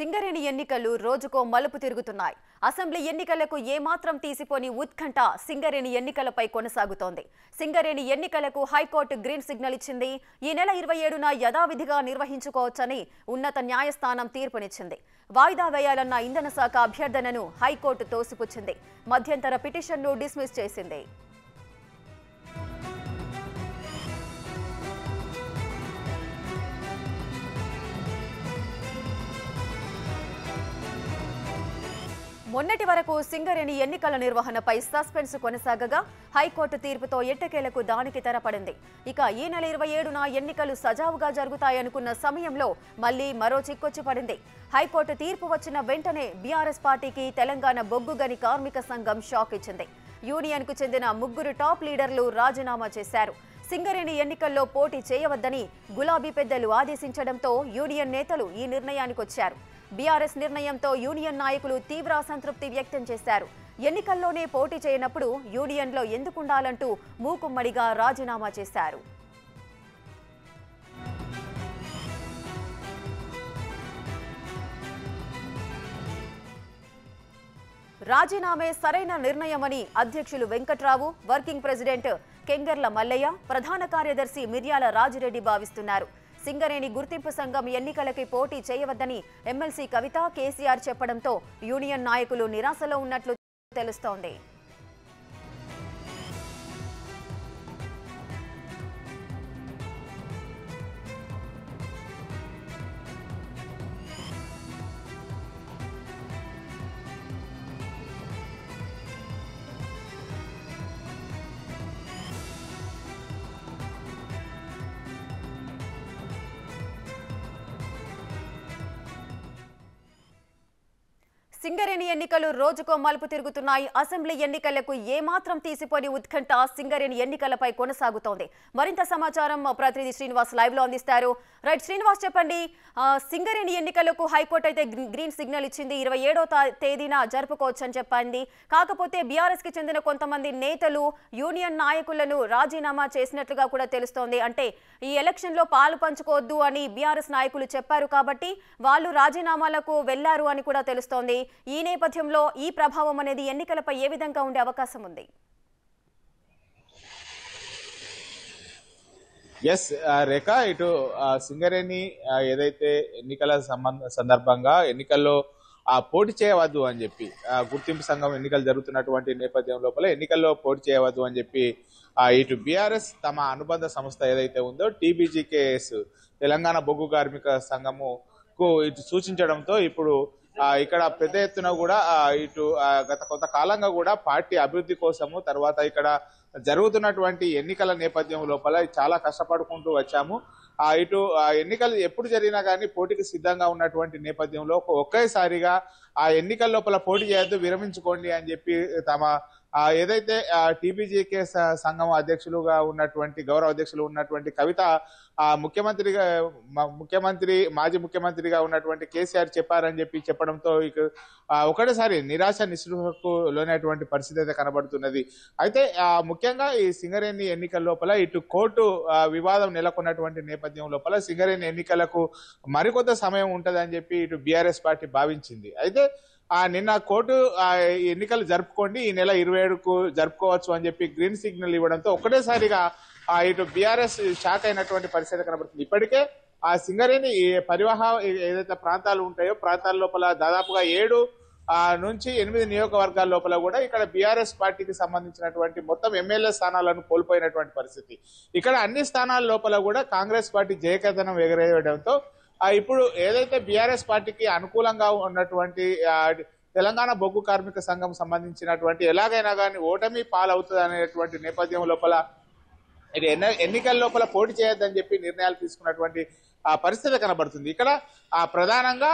సింగరేణి ఎన్నికలు రోజుకో మలుపు తిరుగుతున్నాయి. అసెంబ్లీ ఎన్నికలకు ఏమాత్రం తీసిపోని ఉత్కంఠ సింగరేణి ఎన్నికలపై కొనసాగుతోంది. సింగరేణి ఎన్నికలకు హైకోర్టు గ్రీన్ సిగ్నల్ ఇచ్చింది. ఈ నెల 27న యథావిధిగా నిర్వహించుకోవచ్చని ఉన్నత న్యాయస్థానం తీర్పునిచ్చింది. వాయిదా వేయాలన్న ఇంధన శాఖ అభ్యర్థనను హైకోర్టు తోసిపుచ్చింది. మధ్యంతర పిటిషన్ను డిస్మిస్ చేసింది. మొన్నటి వరకు సింగరేణి ఎన్నికల నిర్వహణపై సస్పెన్స్ కొనసాగగా హైకోర్టు తీర్పుతో ఎట్టకేలకు దానికి తెరపడింది. ఇక ఈ నెల 27న ఎన్నికలు సజావుగా జరుగుతాయనుకున్న సమయంలో మళ్లీ మరో చిక్కొచ్చి పడింది. హైకోర్టు తీర్పు వచ్చిన వెంటనే బీఆర్ఎస్ పార్టీకి తెలంగాణ బొగ్గు గని కార్మిక సంఘం షాక్ ఇచ్చింది. యూనియన్కు చెందిన 3 టాప్ లీడర్లు రాజీనామా చేశారు. సింగరేణి ఎన్నికల్లో పోటీ చేయవద్దని గులాబీ పెద్దలు ఆదేశించడంతో యూనియన్ నేతలు ఈ నిర్ణయానికొచ్చారు. బీఆర్ఎస్ నిర్ణయంతో యూనియన్ నాయకులు తీవ్ర అసంతృప్తి వ్యక్తం చేశారు. ఎన్నికల్లోనే పోటీ చేయనప్పుడు యూనియన్లో ఎందుకుండాలంటూ మూకుమ్మడిగా రాజీనామా చేశారు. రాజీనామే సరైన నిర్ణయమని అధ్యక్షులు వెంకట్రావు, వర్కింగ్ ప్రెసిడెంట్ కెంగర్ల మల్లయ్య, ప్రధాన కార్యదర్శి మిర్యాల రాజిరెడ్డి భావిస్తున్నారు. సింగరేణి గుర్తింపు సంఘం ఎన్నికలకి పోటీ చేయవద్దని ఎమ్మెల్సీ కవిత, కేసీఆర్ చెప్పడంతో యూనియన్ నాయకులు నిరాశలో ఉన్నట్లు తెలుస్తోంది. సింగరేణి ఎన్నికలు రోజుకో మలుపు తిరుగుతున్నాయి. అసెంబ్లీ ఎన్నికలకు ఏమాత్రం తీసిపోని ఉత్కంఠ సింగరేణి ఎన్నికలపై కొనసాగుతోంది. మరింత సమాచారం ప్రతినిధి శ్రీనివాస్ లైవ్ లో అందిస్తారు. రైట్ శ్రీనివాస్, చెప్పండి. సింగరేణి ఎన్నికలకు హైకోర్టు అయితే గ్రీన్ సిగ్నల్ ఇచ్చింది. 27వ తేదీన జరుపుకోవచ్చని చెప్పింది. కాకపోతే బీఆర్ఎస్ కి చెందిన కొంతమంది నేతలు యూనియన్ నాయకులను రాజీనామా చేసినట్లుగా కూడా తెలుస్తోంది. అంటే ఈ ఎలక్షన్ లో పాలు పంచుకోవద్దు అని బీఆర్ఎస్ నాయకులు చెప్పారు కాబట్టి వాళ్ళు రాజీనామాలకు వెళ్లారు అని కూడా తెలుస్తోంది. ఈ నేపథ్యంలో ఈ ప్రభావం అనేది ఎన్నికలపై ఏ విధంగా ఉండే అవకాశం ఉంది? రేఖ, ఇటు సింగరేణి ఏదైతే ఎన్నికల సందర్భంగా ఎన్నికల్లో పోటీ చేయవద్దు అని చెప్పి గుర్తింపు సంఘం ఎన్నికలు జరుగుతున్నటువంటి నేపథ్యం లోపల ఎన్నికల్లో పోటీ చేయవద్దు అని చెప్పి ఇటు బీఆర్ఎస్ తమ అనుబంధ సంస్థ ఏదైతే ఉందో టీబీజీకేఎస్ తెలంగాణ బొగ్గు కార్మిక సంఘముకు ఇటు సూచించడంతో ఇప్పుడు ఇక్కడ పెద్ద ఎత్తున కూడా ఇటు గత కొంతకాలంగా కూడా పార్టీ అభివృద్ధి కోసము, తర్వాత ఇక్కడ జరుగుతున్నటువంటి ఎన్నికల నేపథ్యం లోపల చాలా కష్టపడుకుంటూ వచ్చాము. ఇటు ఎన్నికలు ఎప్పుడు జరిగినా కానీ పోటీకి సిద్ధంగా ఉన్నటువంటి నేపథ్యంలో ఒకేసారిగా ఆ ఎన్నికల లోపల పోటీ చేయొద్దు, విరమించుకోండి అని చెప్పి తమ ఏదైతే టీబీజీకే సంఘం అధ్యక్షులుగా ఉన్నటువంటి గౌరవ అధ్యక్షులు ఉన్నటువంటి కవిత మాజీ ముఖ్యమంత్రిగా ఉన్నటువంటి కేసీఆర్ చెప్పారని చెప్పి చెప్పడంతో ఒకటేసారి నిరాశ నిస్పృహకు లోనటువంటి పరిస్థితి అయితే కనబడుతున్నది. అయితే ముఖ్యంగా ఈ సింగరేణి ఎన్నికల లోపల ఇటు కోర్టు వివాదం నెలకొన్నటువంటి నేపథ్యం లోపల సింగరేణి ఎన్నికలకు మరికొంత సమయం ఉంటదని చెప్పి ఇటు బీఆర్ఎస్ పార్టీ భావించింది. అయితే నిన్న కోర్టు ఎన్నికలు జరుపుకోండి, ఈ నెల 27కు జరుపుకోవచ్చు అని చెప్పి గ్రీన్ సిగ్నల్ ఇవ్వడంతో ఒకటేసారిగా ఇటు బీఆర్ఎస్ షాక్ అయినటువంటి పరిస్థితి కనబడుతుంది. ఇప్పటికే ఆ సింగరేణి ఏదైతే ప్రాంతాలు ఉంటాయో ప్రాంతాల లోపల దాదాపుగా 7 నుంచి 8 నియోజకవర్గాల లోపల కూడా ఇక్కడ బీఆర్ఎస్ పార్టీకి సంబంధించినటువంటి మొత్తం ఎమ్మెల్యే స్థానాలను కోల్పోయినటువంటి పరిస్థితి. ఇక్కడ అన్ని స్థానాల లోపల కూడా కాంగ్రెస్ పార్టీ జయకేతనం ఎగరేయడంతో ఇప్పుడు ఏదైతే బీఆర్ఎస్ పార్టీకి అనుకూలంగా ఉన్నటువంటి తెలంగాణ బొగ్గు కార్మిక సంఘం సంబంధించినటువంటి ఎలాగైనా కానీ ఓటమి పాలవుతుంది అనేటువంటి నేపథ్యం లోపల ఎన్నికల లోపల పోటీ చేయొద్దని చెప్పి నిర్ణయాలు తీసుకున్నటువంటి పరిస్థితి కనబడుతుంది. ఇక్కడ ప్రధానంగా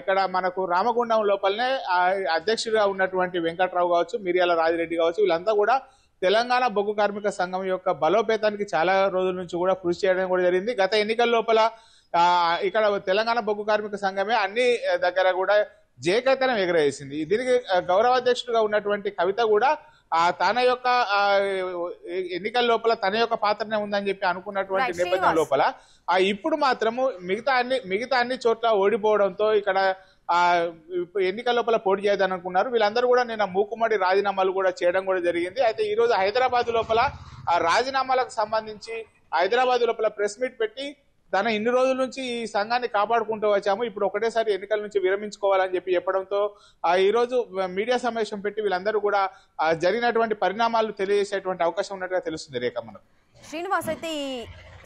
ఇక్కడ మనకు రామగుండం లోపలనే అధ్యక్షుడిగా ఉన్నటువంటి వెంకట్రావు కావచ్చు, మిర్యాల రాజిరెడ్డి కావచ్చు, వీళ్ళంతా కూడా తెలంగాణ బొగ్గు కార్మిక సంఘం యొక్క బలోపేతానికి చాలా రోజుల నుంచి కూడా కృషి చేయడం కూడా జరిగింది. గత ఎన్నికల లోపల ఇక్కడ తెలంగాణ బొగ్గు కార్మిక సంఘమే అన్ని దగ్గర కూడా జయకేతనం ఎగరేసింది. దీనికి గౌరవ అధ్యక్షుడిగా ఉన్నటువంటి కవిత కూడా తన యొక్క ఎన్నికల లోపల తన యొక్క పాత్రనే ఉందని చెప్పి అనుకున్నటువంటి నేపథ్యం లోపల ఇప్పుడు మాత్రము మిగతా అన్ని చోట్ల ఓడిపోవడంతో ఇక్కడ ఎన్నికల లోపల పోటీ చేద్దాం అనుకున్నారు. వీళ్ళందరూ కూడా నిన్న మూకుమ్మడి రాజీనామాలు కూడా చేయడం కూడా జరిగింది. అయితే ఈ రోజు హైదరాబాద్ లోపల రాజీనామాలకు సంబంధించి హైదరాబాద్ లోపల ప్రెస్ మీట్ పెట్టి తన ఇన్ని రోజుల నుంచి ఈ సంఘాన్ని కాపాడుకుంటూ వచ్చాము, ఇప్పుడు ఒకటేసారి ఎన్నికల నుంచి విరమించుకోవాలని చెప్పడంతో ఈ రోజు మీడియా సమావేశం పెట్టి వీళ్ళందరూ కూడా జరిగినటువంటి పరిణామాలు తెలియజేసేటువంటి అవకాశం ఉన్నట్టుగా తెలుస్తుంది. రేఖ మనకు శ్రీనివాస్, అయితే ఈ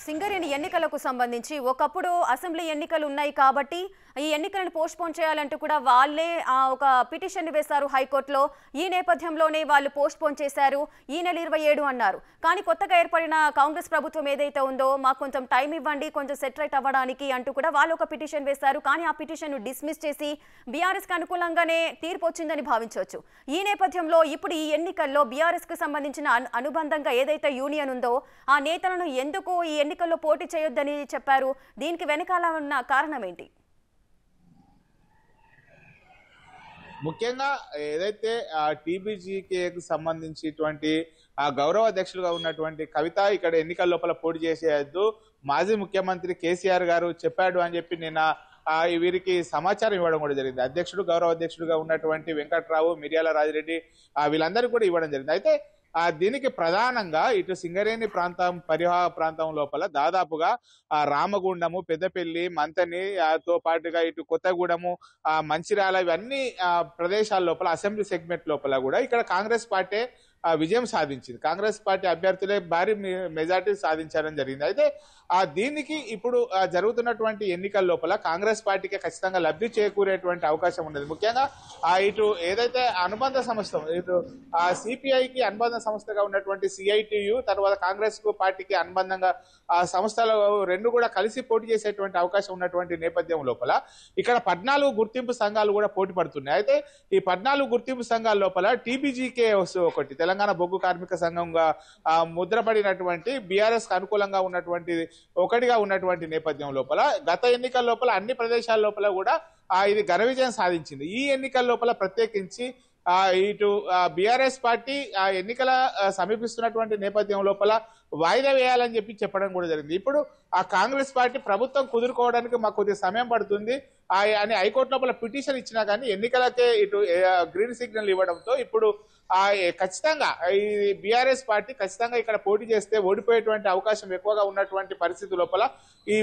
సింగరేణి ఎన్నికలకు సంబంధించి ఒకప్పుడు అసెంబ్లీ ఎన్నికలు ఉన్నాయి కాబట్టి ఈ ఎన్నికలను పోస్ట్పోన్ చేయాలంటూ కూడా వాళ్ళే ఒక పిటిషన్ వేశారు హైకోర్టులో. ఈ నేపథ్యంలోనే వాళ్ళు పోస్ట్పోన్ చేశారు, ఈ నెల 27 అన్నారు. కానీ కొత్తగా ఏర్పడిన కాంగ్రెస్ ప్రభుత్వం ఏదైతే ఉందో మాకు కొంచెం టైం ఇవ్వండి, కొంచెం సెటరేట్ అవ్వడానికి అంటూ కూడా వాళ్ళు ఒక పిటిషన్ వేశారు. కానీ ఆ పిటిషన్ డిస్మిస్ చేసి బీఆర్ఎస్కి అనుకూలంగానే తీర్పు వచ్చిందని భావించవచ్చు. ఈ నేపథ్యంలో ఇప్పుడు ఈ ఎన్నికల్లో బీఆర్ఎస్కి సంబంధించిన అనుబంధంగా ఏదైతే యూనియన్ ఉందో ఆ నేతలను ఎందుకు ఈ ఎన్నికల్లో పోటీ చేయొద్దని చెప్పారు? దీనికి వెనకాల ఉన్న కారణం ఏంటి? ముఖ్యంగా ఏదైతే టీబీజీకేకి సంబంధించినటువంటి గౌరవ అధ్యక్షులుగా ఉన్నటువంటి కవిత ఇక్కడ ఎన్నికల లోపల పోటీ చేసేయద్దు, మాజీ ముఖ్యమంత్రి కేసీఆర్ గారు చెప్పాడు అని చెప్పి నిన్న వీరికి సమాచారం ఇవ్వడం కూడా జరిగింది. గౌరవ అధ్యక్షుడుగా ఉన్నటువంటి వెంకట్రావు, మిర్యాల రాజిరెడ్డి వీళ్ళందరికీ కూడా ఇవ్వడం జరిగింది. అయితే దీనికి ప్రధానంగా ఇటు సింగరేణి ప్రాంతం పరివాహ ప్రాంతం లోపల దాదాపుగా రామగుండము, పెద్దపల్లి, మంతని తో పాటుగా ఇటు కొత్తగూడెము, మంచిర్యాల ఇవన్నీ ప్రదేశాల లోపల అసెంబ్లీ సెగ్మెంట్ లోపల కూడా ఇక్కడ కాంగ్రెస్ పార్టీ విజయం సాధించింది. కాంగ్రెస్ పార్టీ అభ్యర్థులే భారీ మెజార్టీ సాధించారని జరిగింది. అయితే దీనికి ఇప్పుడు జరుగుతున్నటువంటి ఎన్నికల లోపల కాంగ్రెస్ పార్టీకి ఖచ్చితంగా లబ్ధి చేకూరేటువంటి అవకాశం ఉన్నది. ముఖ్యంగా ఇటు ఏదైతే అనుబంధ సంస్థ ఇటు సిపిఐకి అనుబంధ సంస్థగా ఉన్నటువంటి సిఐటియు, తర్వాత కాంగ్రెస్ పార్టీకి అనుబంధంగా సంస్థలు రెండు కూడా కలిసి పోటీ చేసేటువంటి అవకాశం ఉన్నటువంటి నేపథ్యం లోపల ఇక్కడ 14 గుర్తింపు సంఘాలు కూడా పోటీ పడుతున్నాయి. అయితే ఈ 14 గుర్తింపు సంఘాల లోపల టీబీజీకే ఒకటి తెలంగాణ బొగ్గు కార్మిక సంఘంగా ముద్రపడినటువంటి బీఆర్ఎస్ కు అనుకూలంగా ఉన్నటువంటి ఒకటిగా ఉన్నటువంటి నేపథ్యం లోపల గత ఎన్నికల లోపల అన్ని ప్రదేశాల లోపల కూడా ఇది ఘన విజయం సాధించింది. ఈ ఎన్నికల లోపల ప్రత్యేకించి ఇటు బీఆర్ఎస్ పార్టీ ఎన్నికల సమీపిస్తున్నటువంటి నేపథ్యం లోపల వాయిదా వేయాలని చెప్పడం కూడా జరిగింది. ఇప్పుడు కాంగ్రెస్ పార్టీ ప్రభుత్వం కుదురుకోవడానికి మాకు కొద్దిగా సమయం పడుతుంది అని హైకోర్టు లోపల పిటిషన్ ఇచ్చినా కానీ ఎన్నికలకే ఇటు గ్రీన్ సిగ్నల్ ఇవ్వడంతో ఇప్పుడు ఖచ్చితంగా ఈ బీఆర్ఎస్ పార్టీ ఖచ్చితంగా ఇక్కడ పోటీ చేస్తే ఓడిపోయేటువంటి అవకాశం ఎక్కువగా ఉన్నటువంటి పరిస్థితి లోపల ఈ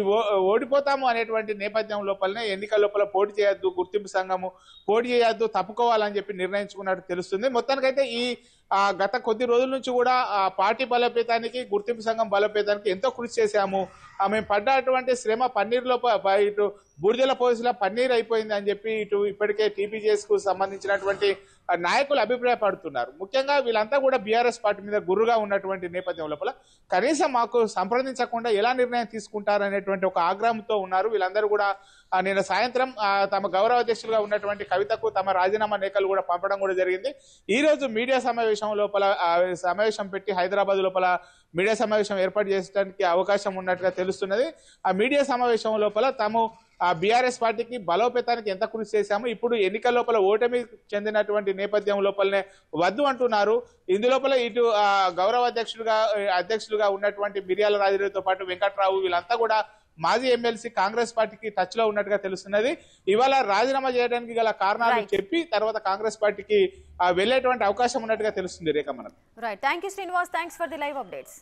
ఓడిపోతాము అనేటువంటి నేపథ్యం లోపలనే ఎన్నికల లోపల పోటీ చేయొద్దు, గుర్తింపు సంఘము పోటీ చేయొద్దు, తప్పుకోవాలని చెప్పి నిర్ణయించుకున్నట్టు తెలుస్తుంది. మొత్తానికైతే ఈ గత కొద్ది రోజుల నుంచి కూడా పార్టీ బలోపేతానికి, గుర్తింపు సంఘం బలోపేతానికి ఎంతో కృషి చేశాము, మేము పడ్డటువంటి శ్రమ పన్నీర్లో ఇటు బూడిదల పోలీసుల పన్నీర్ అయిపోయింది అని చెప్పి ఇటు ఇప్పటికే టీపీజీఎస్ కు సంబంధించినటువంటి నాయకులు అభిప్రాయపడుతున్నారు. ముఖ్యంగా వీళ్ళంతా కూడా బీఆర్ఎస్ పార్టీ మీద గుర్రుగా ఉన్నటువంటి నేపథ్యం లోపల కనీసం మాకు సంప్రదించకుండా ఎలా నిర్ణయం తీసుకుంటారనేటువంటి ఒక ఆగ్రహంతో ఉన్నారు. వీళ్ళందరూ కూడా నిన్న సాయంత్రం తమ గౌరవ అధ్యక్షులుగా ఉన్నటువంటి కవితకు తమ రాజీనామా లేఖలు కూడా పంపడం కూడా జరిగింది. ఈ రోజు మీడియా సమావేశం లోపల సమావేశం పెట్టి హైదరాబాద్ లోపల మీడియా సమావేశం ఏర్పాటు చేయడానికి అవకాశం ఉన్నట్టుగా తెలుస్తున్నది. ఆ మీడియా సమావేశం లోపల తాము బీఆర్ఎస్ పార్టీకి బలోపేతానికి ఎంత కృషి చేశాము, ఇప్పుడు ఎన్నికల లోపల ఓటమి చెందినటువంటి నేపథ్యం లోపలనే వద్దు అంటున్నారు. ఇందులోపల ఇటు గౌరవ అధ్యక్షులుగా ఉన్నటువంటి మిర్యాల రాజిరెడ్డితో పాటు వెంకట్రావు వీళ్ళంతా కూడా మాజీ ఎమ్మెల్సీ కాంగ్రెస్ పార్టీకి టచ్ లో ఉన్నట్టుగా తెలుస్తున్నది. ఇవాళ రాజీనామా చేయడానికి గల కారణాలు చెప్పి తర్వాత కాంగ్రెస్ పార్టీకి వెళ్లేటువంటి అవకాశం ఉన్నట్టుగా తెలుస్తుంది. రేఖ మనకు. Right, thank you Srinivas, thanks for the live updates.